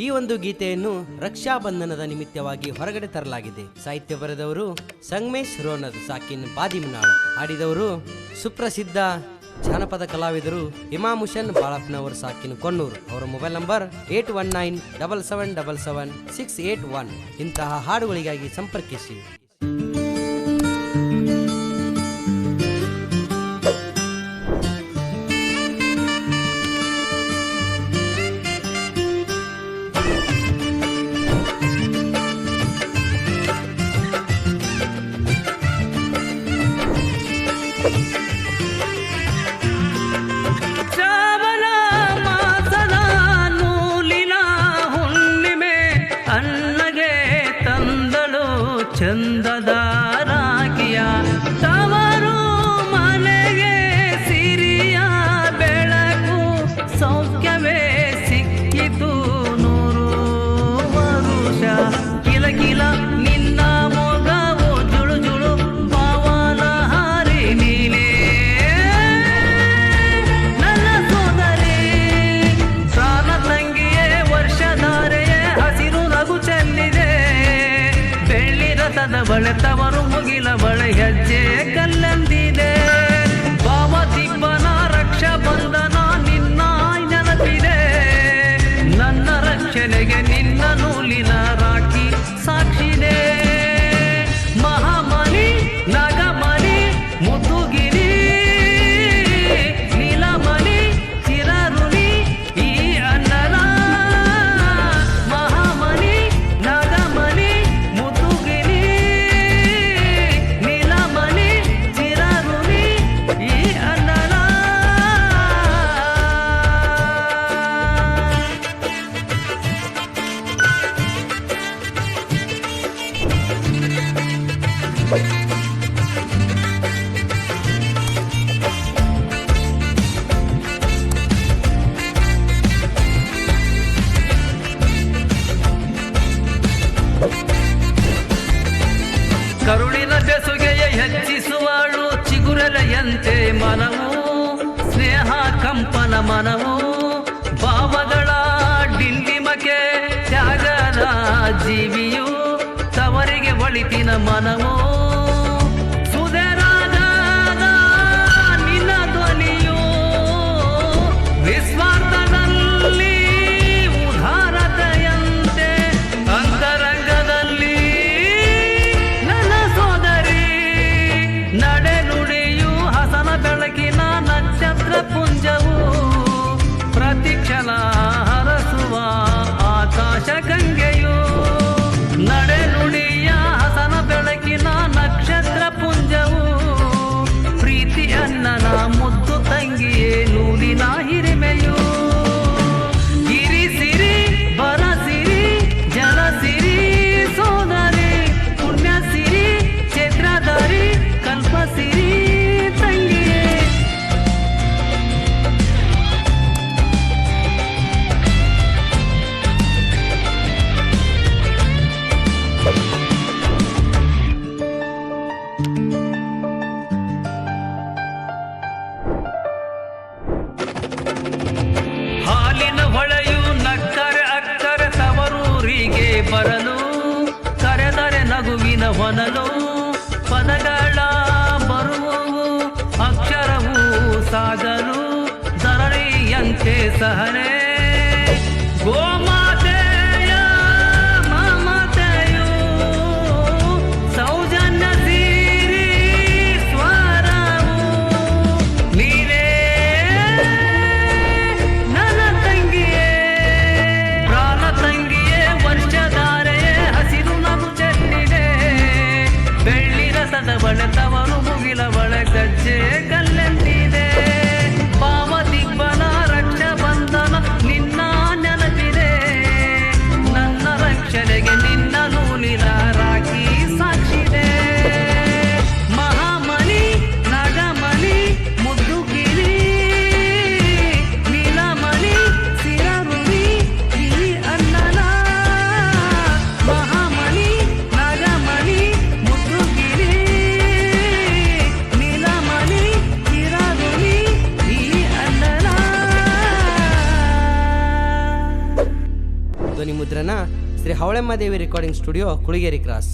ಈ ಒಂದು ಗೀತೆಯನ್ನು ರಕ್ಷಾಬಂಧನದ ನಿಮಿತ್ತವಾಗಿ ಹೊರಗಡೆ ತರಲಾಗಿದೆ. ಸಾಹಿತ್ಯ ಬರೆದವರು ಸಂಗಮೇಶ್ ರೋನರ್ ಸಾಕಿನ್ ಬಾದಿಮನಾಳ್, ಹಾಡಿದವರು ಸುಪ್ರಸಿದ್ಧ ಜಾನಪದ ಕಲಾವಿದರು ಇಮಾಮುಷನ್ ಬಾಳಪ್ಪನವರು ಸಾಕಿನ ಕೊಣ್ಣೂರು. ಅವರ ಮೊಬೈಲ್ ನಂಬರ್ 8197777681. ಇಂತಹ ಹಾಡುಗಳಿಗಾಗಿ ಸಂಪರ್ಕಿಸಿ. ಚಂದದ ರಾಗಿಯ ತವರು ಮನೆಗೆ ಸಿರಿಯ ಬೆಳಕು ಸೌಖ್ಯವೇ ಸಿಕ್ಕಿತು 100 ವರುಷ. ಕಿಲಕಿಲ ನಿನ್ನ ಮೊಗವು ಜುಳು ಜುಳು ಪವನ ಹಾರಿ ನೀನೇ ನನ್ನ ಸೋದರಿ ಪ್ರಾಣ ತಂಗಿಯೇ ವರ್ಷಧಾರೆಯೇ ಹಸಿರು ನಗು ಚೆಲ್ಲಿದೆ. ಬಳೆ ತವರು ಮುಗಿಲ ಬಳೆ ಹೆಜ್ಜೆ ಕಲ್ಲಂದಿದೆ. ಭಾವದಿಬ್ಬನ ರಕ್ಷಾ ಬಂಧನ ನಿನ್ನ ನೆನಪಿದೆ. ನನ್ನ ರಕ್ಷಣೆಗೆ ನಿನ್ನ ನೂಲಿನ ರಾಖಿ ಸಾಕ್ಷಿದೆ. ಮಹಾಮಣಿ ನಾಗಮಣಿ ಮುತ್ತುಗಿರಿ ನೀಲಮಣಿ ಚಿರರುಣಿ ಈ ಅನ್ನರ ಮಹಾಮಣಿ ನಾಗಮಣಿ ಮುತ್ತುಗಿರಿ ನೀಲಮಣಿ ಚಿರರುಣಿ ಈ ಅನ್ನರ. ಕರುಳಿನ ಬೆಸುಗೆಯ ಹೆಚ್ಚಿಸುವಳು ಚಿಗುರೆಲೆಯಂತೆ ಮನವು ಸ್ನೇಹ ಕಂಪನ ಮನವು ಭಾವಗಳ ಡಿಂಡಿಮಕ್ಕೆ ತ್ಯಾಗದ ಜೀವಿಯು ತವರಿಗೆ ಒಳಿತಿನ ಮನವು ಸುಧರಾಗದ ನಿನ್ನ ಧ್ವನಿಯು ವಿಸ್ವಾರ್ಥದಲ್ಲಿ ಉದಾರತೆಯಂತೆ ಅಂತರಂಗದಲ್ಲಿ ನನ್ನ ಸೋದರಿ ನಡೆ ನುಡಿಯು ಹಸನ ಬೆಳಕಿನ ನಕ್ಷತ್ರ ಪುಂಜವು ಪ್ರತಿಕ್ಷಣ ಹರಸುವ ಆಕಾಶ ಗಂಗೆಯು ನಡೆ ನುಡಿಯ ಹಸನ ಬೆಳಕಿನ ನಕ್ಷತ್ರ ಪುಂಜವು ಪ್ರೀತಿ ಅನ್ನನ ಮುದ್ದು ತಂಗಿಯೇ ನೂಲಿನ ಹಿರಿಮೆಯು ಗಿರಿಸಿರಿ ಬರಸಿರಿ ಜಲಸಿರಿ ಸೋದರಿ ಪುಣ್ಯಸಿರಿ ಕ್ಷೇತ್ರಧಾರಿ ಕಲ್ಪಸಿರಿ ತಂಗಿಯೇ. ಹಾಲಿನ ಹೊಳೆಯು ನಕ್ಕರೆ ಅಕ್ಕರೆ ತವರೂರಿಗೆ ಬರಲು ಕರೆದರೆ ನಗುವಿನ ಹೊನಲು ಪದಗಳ ಬರುವವು ಅಕ್ಷರವು ಸಾಗಲು ಧರಣಿಯಂತೆ ಸಹನೆ ಗೋಮಾತೆಯ ಮಮತೆಯು ಸೌಜನ್ಯ ಸೀರಿ ಸ್ವರವು ನೀನೇ ನನ್ನ ತಂಗಿಯೇ ಪ್ರಾಣ ತಂಗಿಯೇ ವರ್ಷಧಾರೆಯೇ ಹಸಿರು ನಗು ಚೆಲ್ಲಿದೆ. ಬೆಳ್ಳಿ ರಸದ ಬಳೆ ತವರು ಮುಗಿಲ ಬಳೆ ಗಜ್ಜೆ ಕಲ್ಲೆಂದಿದೆ. ಭಾವದಿಬ್ಬನ ರಕ್ಷಾ ಬಂಧನ ಧ್ವನಿ ಮುದ್ರಣ ಶ್ರೀ ಹವಳಮ್ಮ ದೇವಿ ರೆಕಾರ್ಡಿಂಗ್ ಸ್ಟುಡಿಯೋ ಕುಳಿಗೇರಿ ಕ್ರಾಸ್.